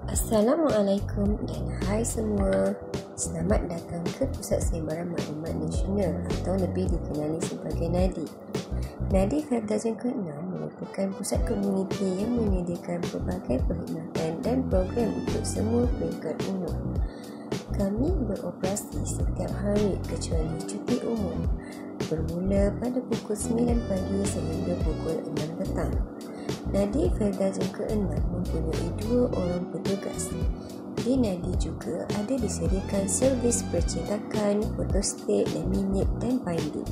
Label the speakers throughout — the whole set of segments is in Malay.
Speaker 1: Assalamualaikum dan hai semua. Selamat datang ke Pusat Sebaran Maklumat Nasional atau lebih dikenali sebagai NADI. NADI Fairdarjah ke-6 merupakan pusat komuniti yang menyediakan pelbagai perkhidmatan dan program untuk semua peringkat umur. Kami beroperasi setiap hari kecuali cuti umum, bermula pada pukul 9 pagi sehingga pukul 6 petang. NADI Fairdarjah ke-6 mempunyai 2 orang petugas. Di NADI juga ada disediakan servis percetakan, fotostat, laminate dan binding.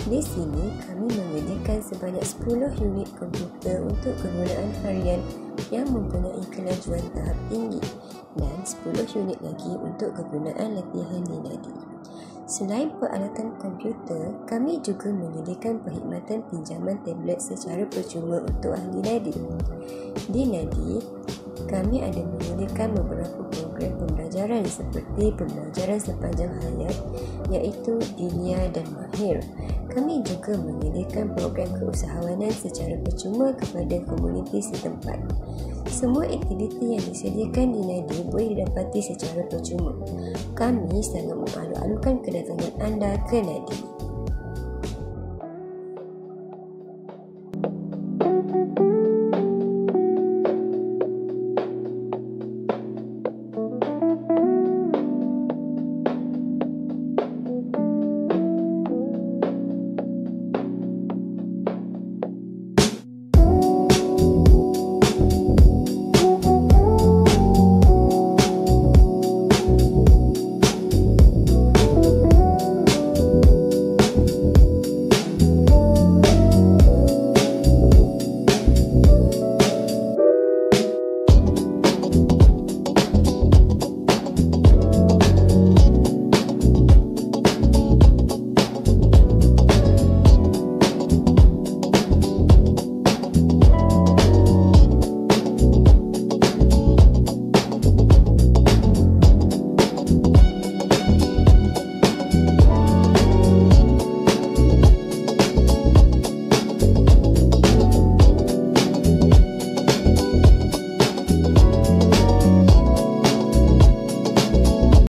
Speaker 1: Di sini kami menyediakan sebanyak 10 unit komputer untuk kegunaan harian yang mempunyai kelajuan tahap tinggi dan 10 unit lagi untuk kegunaan latihan di NADI. Selain peralatan komputer, kami juga menyediakan perkhidmatan pinjaman tablet secara percuma untuk ahli NADI. Di NADI, kami ada menyediakan beberapa program pembelajaran seperti pembelajaran sepanjang hayat iaitu Dinia dan Mahir. Kami juga menyediakan program keusahawanan secara percuma kepada komuniti setempat. Semua aktiviti yang disediakan di NADI boleh didapati secara percuma. Kami sangat mengalu-alukan kedatangan anda ke NADI.